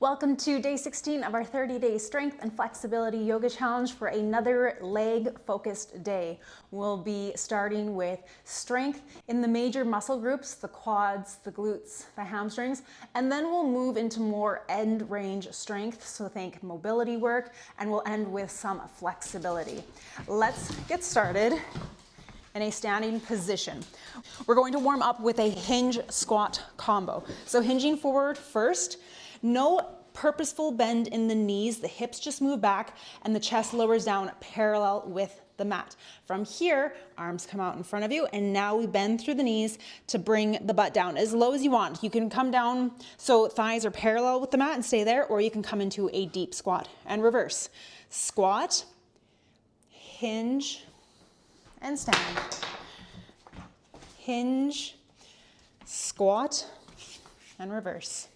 Welcome to day 16 of our 30-day strength and flexibility yoga challenge for another leg-focused day. We'll be starting with strength in the major muscle groups, the quads, the glutes, the hamstrings, and then we'll move into more end range strength, so think mobility work, and we'll end with some flexibility. Let's get started in a standing position. We're going to warm up with a hinge squat combo. So hinging forward first. No purposeful bend in the knees, the hips just move back and the chest lowers down parallel with the mat. From here, arms come out in front of you, and now we bend through the knees to bring the butt down as low as you want. You can come down so thighs are parallel with the mat and stay there, or you can come into a deep squat and reverse. Squat, hinge, and stand. Hinge, squat, and reverse.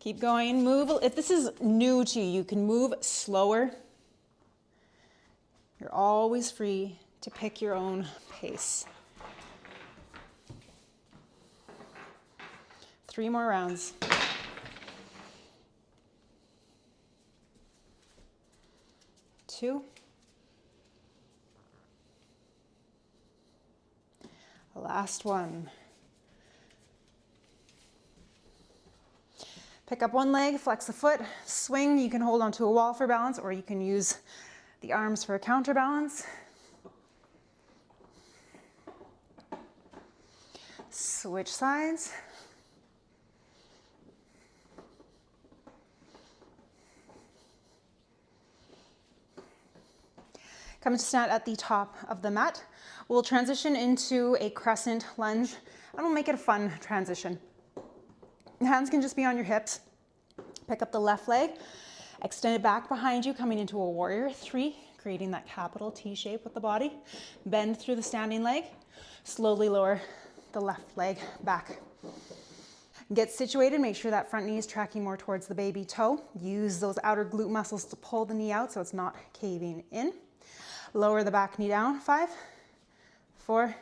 Keep going, move. If this is new to you, you can move slower. You're always free to pick your own pace. 3 more rounds. 2. The last one. Pick up one leg, flex the foot, swing. You can hold onto a wall for balance, or you can use the arms for a counterbalance. Switch sides. Come to stand at the top of the mat. We'll transition into a crescent lunge, and we'll make it a fun transition. The hands can just be on your hips. Pick up the left leg, extend it back behind you, coming into a warrior 3, creating that capital T shape with the body. Bend through the standing leg. Slowly lower the left leg back. Get situated, make sure that front knee is tracking more towards the baby toe. Use those outer glute muscles to pull the knee out so it's not caving in. Lower the back knee down. 5, 4,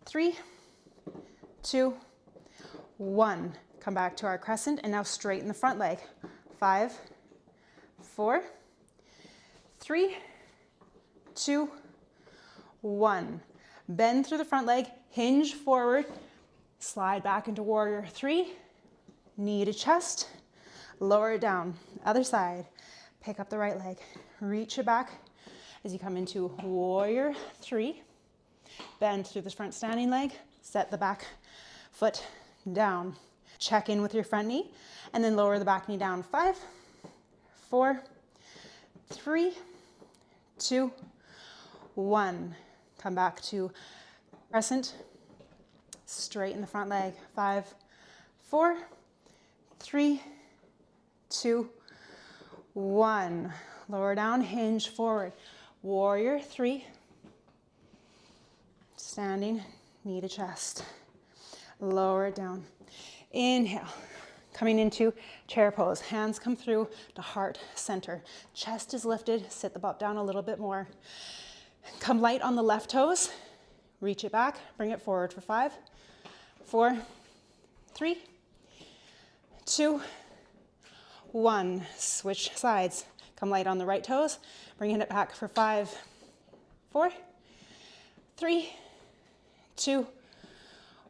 3, 2, 1. Come back to our crescent and now straighten the front leg. 5, 4, 3, 2, 1. Bend through the front leg, hinge forward, slide back into warrior 3, knee to chest, lower it down. Other side, pick up the right leg, reach it back as you come into warrior 3. Bend through the front standing leg, set the back foot down. Check in with your front knee and then lower the back knee down. 5, 4, 3, 2, 1. Come back to crescent. Straighten the front leg. 5, 4, 3, 2, 1. Lower down, hinge forward. Warrior 3. Standing, knee to chest. Lower it down. Inhale, coming into chair pose. Hands come through to heart center. Chest is lifted, sit the butt down a little bit more. Come light on the left toes. Reach it back, bring it forward for 5, 4, 3, 2, 1. Switch sides. Come light on the right toes, bringing it back for 5, 4, 3, 2,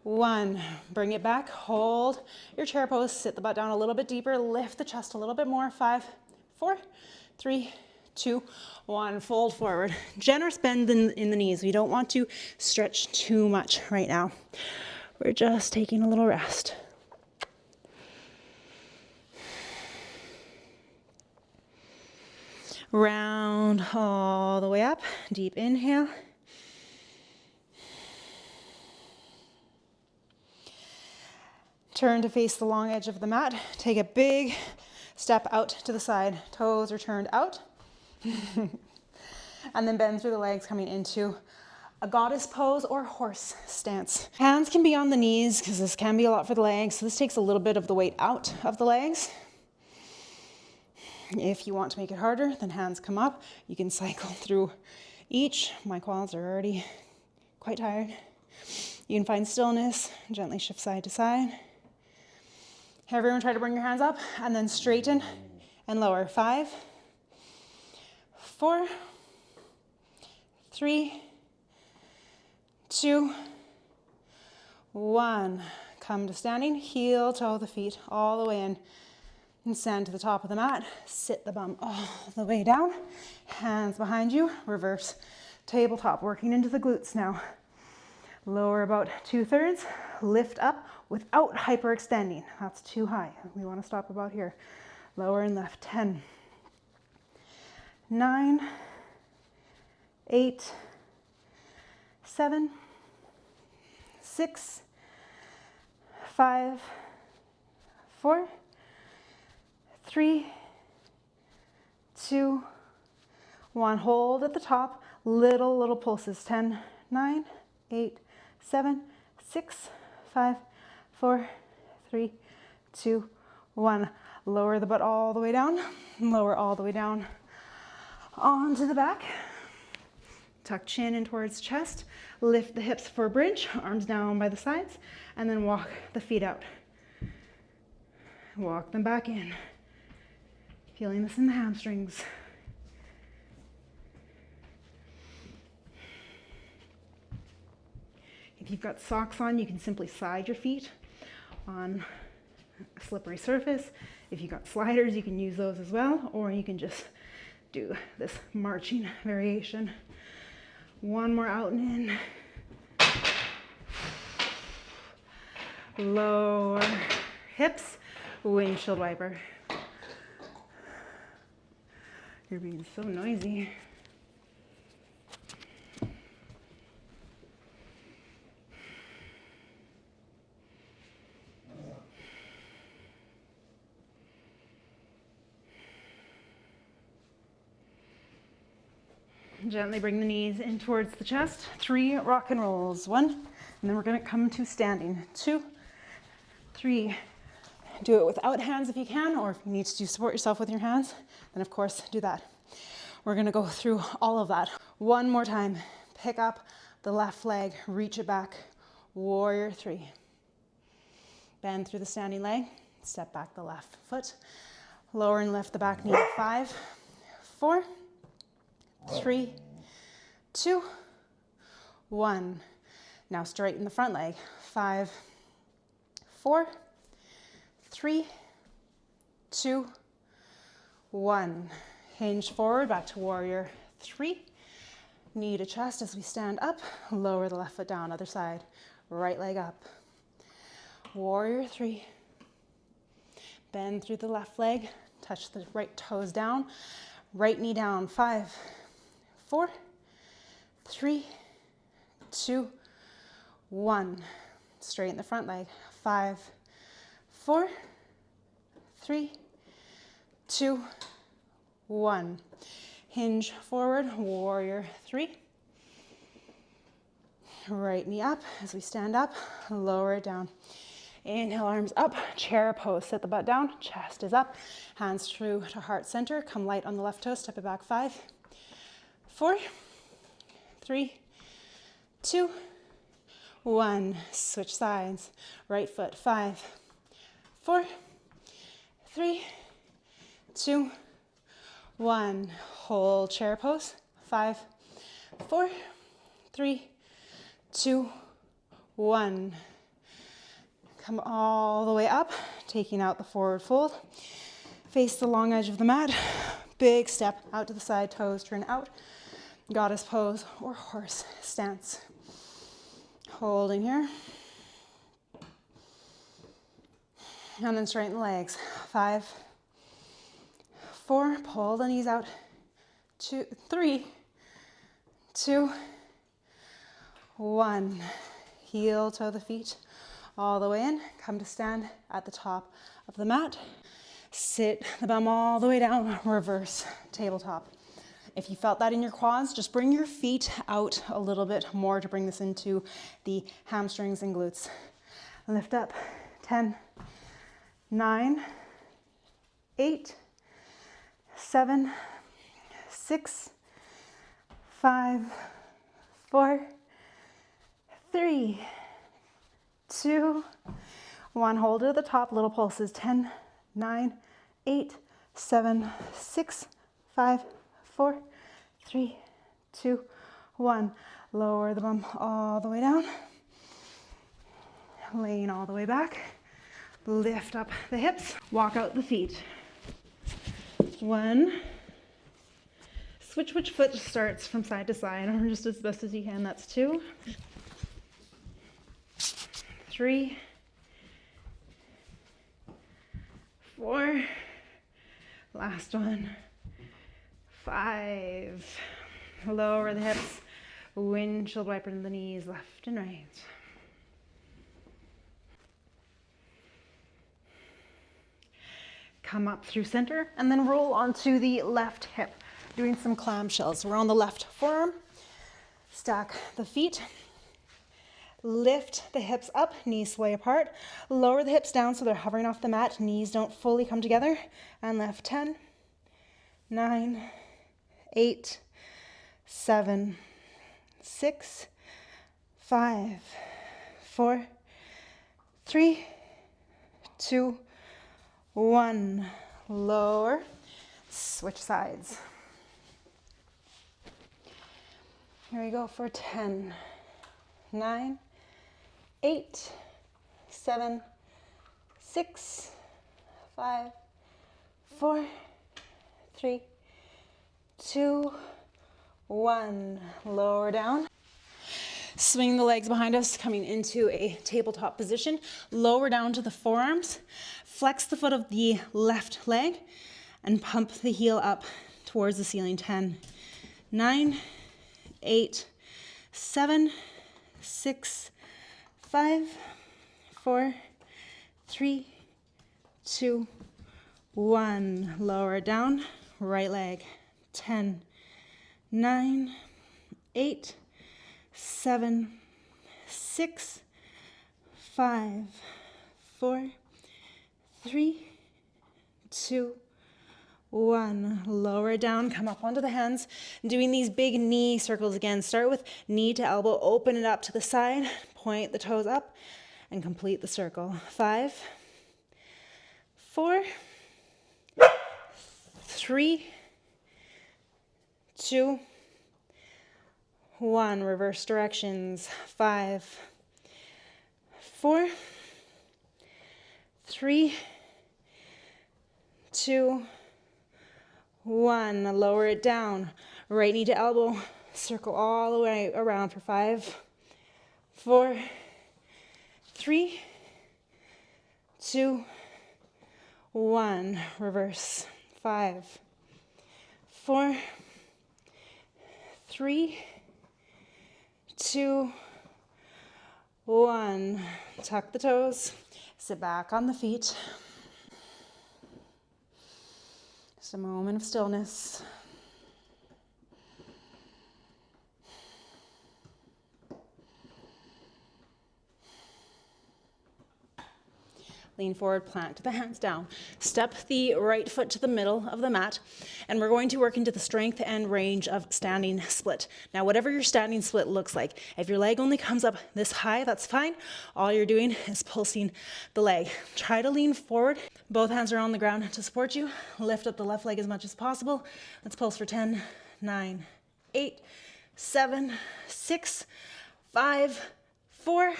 1. Bring it back, hold your chair pose, sit the butt down a little bit deeper, lift the chest a little bit more. 5, 4, 3, 2, 1. Fold forward. Generous bend in the knees. We don't want to stretch too much right now. We're just taking a little rest. Round all the way up. Deep inhale. Turn to face the long edge of the mat. Take a big step out to the side. Toes are turned out. And then bend through the legs, coming into a goddess pose or horse stance. Hands can be on the knees because this can be a lot for the legs. So this takes a little bit of the weight out of the legs. If you want to make it harder, then hands come up. You can cycle through each. My quads are already quite tired. You can find stillness, gently shift side to side. Everyone try to bring your hands up and then straighten and lower. 5, 4, 3, 2, 1. Come to standing, heel toe the feet all the way in and stand to the top of the mat. Sit the bum all the way down. Hands behind you, reverse tabletop, working into the glutes now. Lower about 2/3, lift up without hyperextending. That's too high. We want to stop about here. Lower and left. 10, 9, 8, 7, 6, 5, 4, 3, 2, 1. Hold at the top. Little pulses. 10, 9, 8, 7, 6, 5, 4, 3, 2, 1. Lower the butt all the way down. Lower all the way down onto the back. Tuck chin in towards chest. Lift the hips for a bridge. Arms down by the sides. And then walk the feet out. Walk them back in. Feeling this in the hamstrings. If you've got socks on, you can simply slide your feet on a slippery surface. If you've got sliders, you can use those as well, or you can just do this marching variation. One more out and in. Lower hips, windshield wiper. You're being so noisy. Gently bring the knees in towards the chest. 3 rock and rolls. 1, and then we're going to come to standing. 2, 3. Do it without hands if you can, or if you need to support yourself with your hands, then of course do that. We're going to go through all of that. One more time. Pick up the left leg, reach it back. Warrior 3. Bend through the standing leg. Step back the left foot. Lower and lift the back knee. 5, 4, 3, 2, 1. Now straighten the front leg. 5, 4, 3, 2, 1. Hinge forward, back to warrior 3. Knee to chest as we stand up. Lower the left foot down, other side. Right leg up. Warrior 3. Bend through the left leg. Touch the right toes down. Right knee down. 5, 4, 3, 2, 1. Straighten the front leg. 5, 4, 3, 2, 1. Hinge forward, warrior 3. Right knee up as we stand up, lower it down. Inhale, arms up, chair pose, sit the butt down, chest is up, hands true to heart center, come light on the left toe, step it back. 5, 4, 3, 2, 1. Switch sides, right foot. 5, 4, 3, 2, 1. Hold chair pose. 5, 4, 3, 2, 1. Come all the way up, taking out the forward fold. Face the long edge of the mat. Big step out to the side, toes turn out. Goddess pose or horse stance. Holding here. And then straighten the legs. 5, 4, pull the knees out. 2, 3, 2, 1. Heel toe the feet all the way in. Come to stand at the top of the mat. Sit the bum all the way down, reverse tabletop. If you felt that in your quads, just bring your feet out a little bit more to bring this into the hamstrings and glutes. Lift up. 10, 9, 8, 7, 6, 5, 4, 3, 2, 1, hold it at the top, little pulses. 10, 9, 8, 7, 6, 5, 4, 3, 2, 1. Lower the bum all the way down. Lean all the way back. Lift up the hips. Walk out the feet. 1. Switch which foot starts from side to side, or just as best as you can. That's 2. 3. 4. Last one. 5. Lower the hips. Windshield wiper to the knees, left and right. Come up through center and then roll onto the left hip, doing some clamshells. We're on the left forearm. Stack the feet. Lift the hips up, knees sway apart. Lower the hips down so they're hovering off the mat. Knees don't fully come together. And left. 10, 9, 8, 7, 6, 5, 4, 3, 2, 1. Lower. Switch sides. Here we go for 10, 9, 8, 7, 6, 5, 4, 3, 2, 1. Lower down. Swing the legs behind us, coming into a tabletop position. Lower down to the forearms. Flex the foot of the left leg and pump the heel up towards the ceiling. 10, 9, 8, 7, 6, 5, 4, 3, 2, 1. Lower down. Right leg. 10, 9, 8, 7, 6, 5, 4, 3, 2, 1. Lower down, come up onto the hands. Doing these big knee circles again. Start with knee to elbow, open it up to the side, point the toes up, and complete the circle. 5, 4, 3, 2, 1. Reverse directions. 5, 4, 3, 2, 1. Lower it down. Right knee to elbow. Circle all the way around for 5, 4, 3, 2, 1. Reverse. 5, 4, 3, 2, 1. Tuck the toes. Sit back on the feet. Just a moment of stillness. Lean forward, plant the hands down. Step the right foot to the middle of the mat, and we're going to work into the strength and range of standing split. Now, whatever your standing split looks like, if your leg only comes up this high, that's fine. All you're doing is pulsing the leg. Try to lean forward. Both hands are on the ground to support you. Lift up the left leg as much as possible. Let's pulse for 10, 9, 8, 7, 6, 5, 4,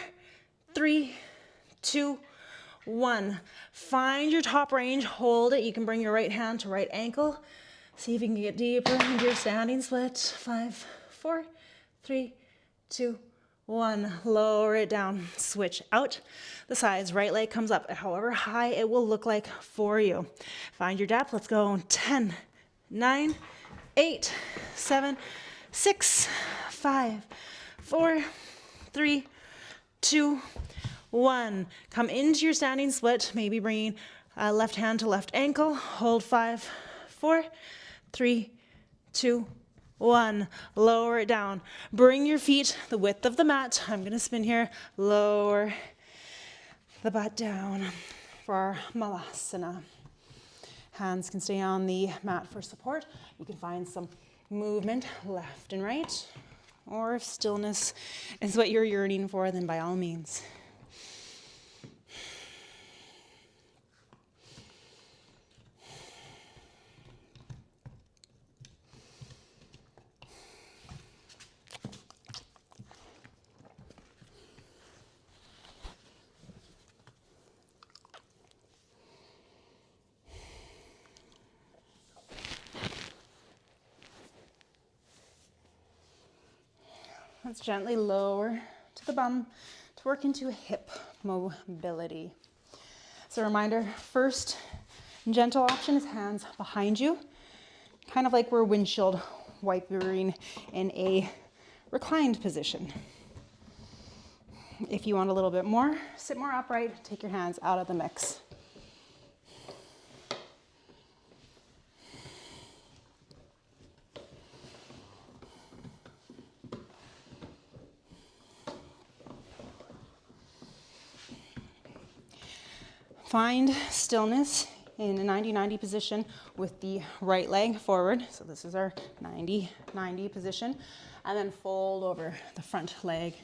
3, 2, 1. Find your top range, hold it. You can bring your right hand to right ankle. See if you can get deeper into your standing split. 5, 4, 3, 2, 1. Lower it down. Switch out the sides. Right leg comes up, however high it will look like for you. Find your depth. Let's go. 10, 9, 8, 7, 6, 5, 4, 3, 2, 1. Come into your standing split, maybe bringing left hand to left ankle. Hold 5, 4, 3, 2, 1. Lower it down. Bring your feet the width of the mat. I'm going to spin here. Lower the butt down for our malasana. Hands can stay on the mat for support. You can find some movement left and right. Or if stillness is what you're yearning for, then by all means. Let's gently lower to the bum to work into hip mobility. So a reminder, first gentle option is hands behind you, kind of like we're windshield wipering in a reclined position. If you want a little bit more, sit more upright, take your hands out of the mix. Find stillness in a 90-90 position with the right leg forward. So this is our 90-90 position. And then fold over the front leg.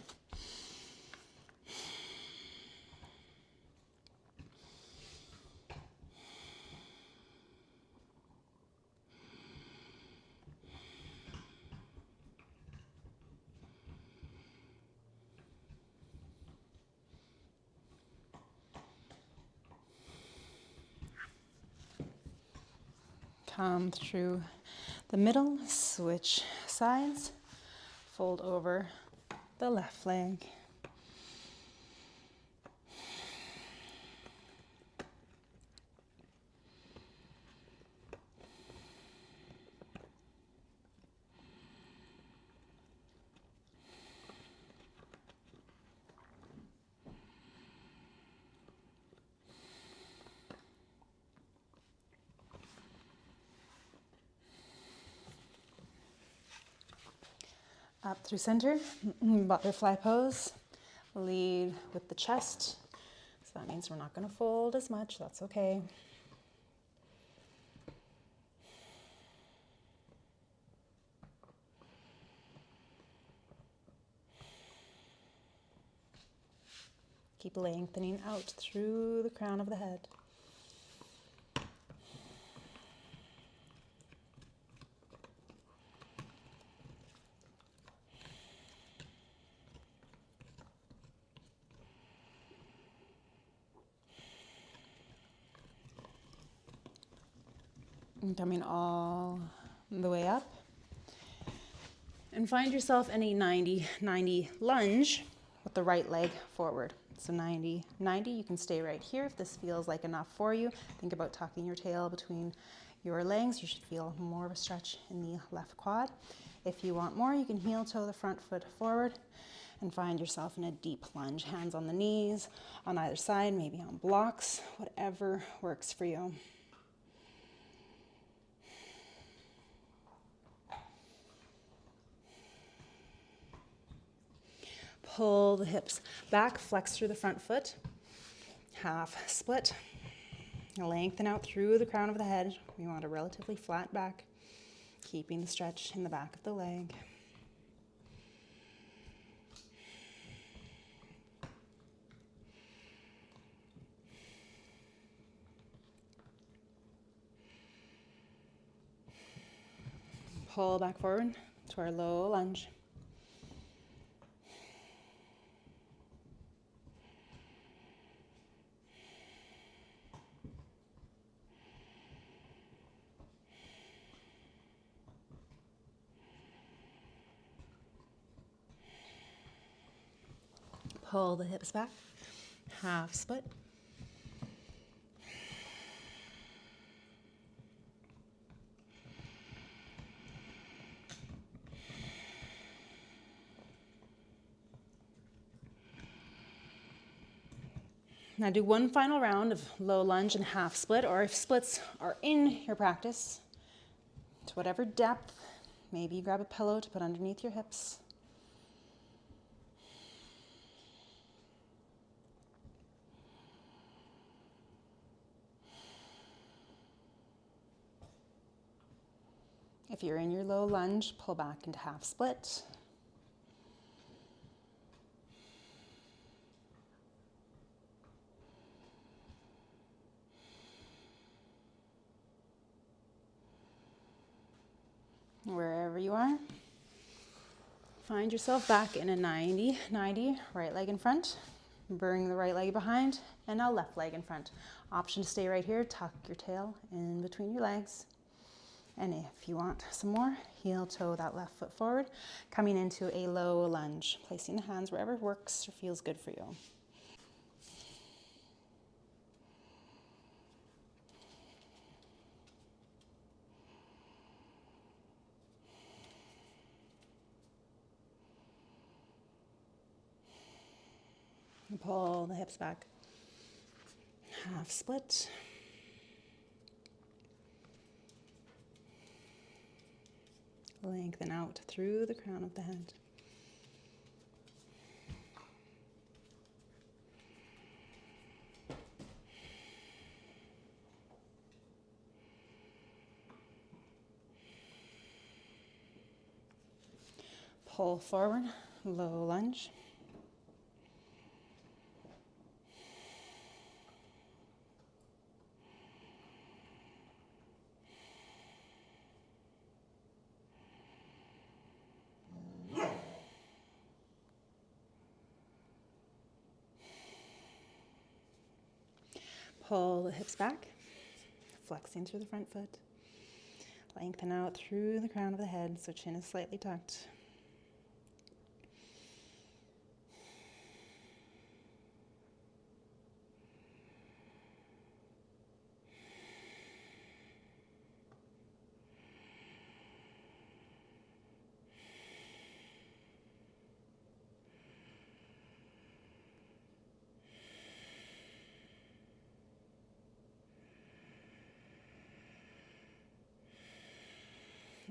Come through the middle, switch sides, fold over the left leg. Up through center, butterfly pose. Lead with the chest. So that means we're not going to fold as much. That's okay. Keep lengthening out through the crown of the head. And coming all the way up. And find yourself in a 90-90 lunge with the right leg forward. So 90-90, you can stay right here if this feels like enough for you. Think about tucking your tail between your legs. You should feel more of a stretch in the left quad. If you want more, you can heel toe the front foot forward and find yourself in a deep lunge. Hands on the knees, on either side, maybe on blocks, whatever works for you. Pull the hips back, flex through the front foot, half split. Lengthen out through the crown of the head. We want a relatively flat back, keeping the stretch in the back of the leg. Pull back forward to our low lunge. Pull the hips back, half split. Now do one final round of low lunge and half split, or if splits are in your practice, to whatever depth, maybe you grab a pillow to put underneath your hips. If you're in your low lunge, pull back into half split. Wherever you are, find yourself back in a 90-90, right leg in front, bring the right leg behind, and now left leg in front. Option to stay right here, tuck your tail in between your legs. And if you want some more, heel toe that left foot forward, coming into a low lunge, placing the hands wherever works or feels good for you. And pull the hips back. Half split. Lengthen out through the crown of the head. Pull forward, low lunge. Pull the hips back, flexing through the front foot. Lengthen out through the crown of the head so chin is slightly tucked.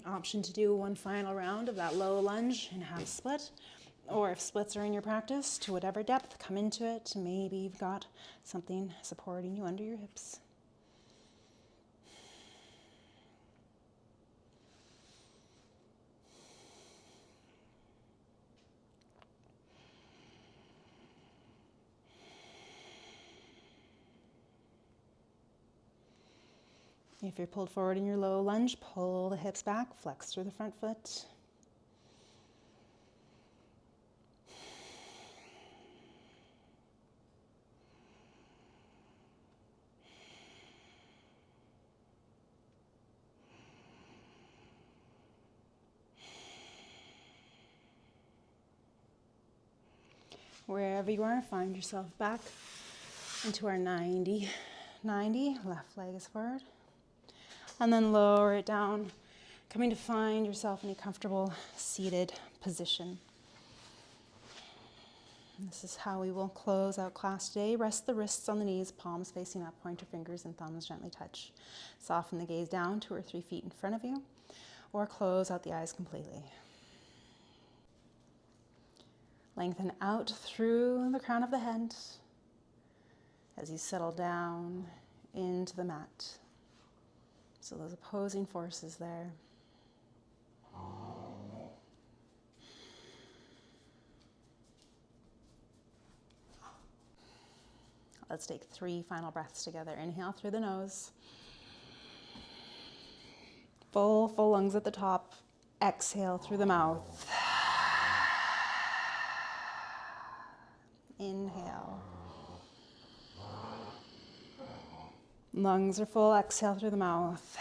Option to do one final round of that low lunge and half split, or if splits are in your practice, to whatever depth, come into it. Maybe you've got something supporting you under your hips. If you're pulled forward in your low lunge, pull the hips back, flex through the front foot. Wherever you are, find yourself back into our 90. Left leg is forward. And then lower it down, coming to find yourself in a comfortable seated position. This is how we will close out class today. Rest the wrists on the knees, palms facing up, pointer fingers and thumbs gently touch. Soften the gaze down 2 or 3 feet in front of you, or close out the eyes completely. Lengthen out through the crown of the head as you settle down into the mat. So those opposing forces there. Let's take 3 final breaths together. Inhale through the nose. Full lungs at the top. Exhale through the mouth. Inhale. Lungs are full. Exhale through the mouth.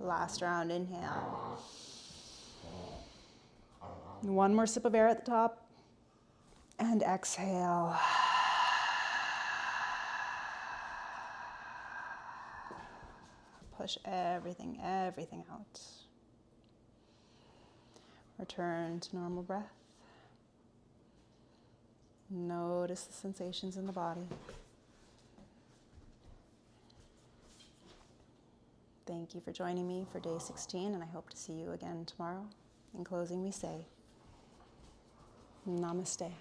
Last round, inhale. One more sip of air at the top. And exhale. Push everything out. Return to normal breath. Notice the sensations in the body. Thank you for joining me for day 16, and I hope to see you again tomorrow. In closing, we say, Namaste.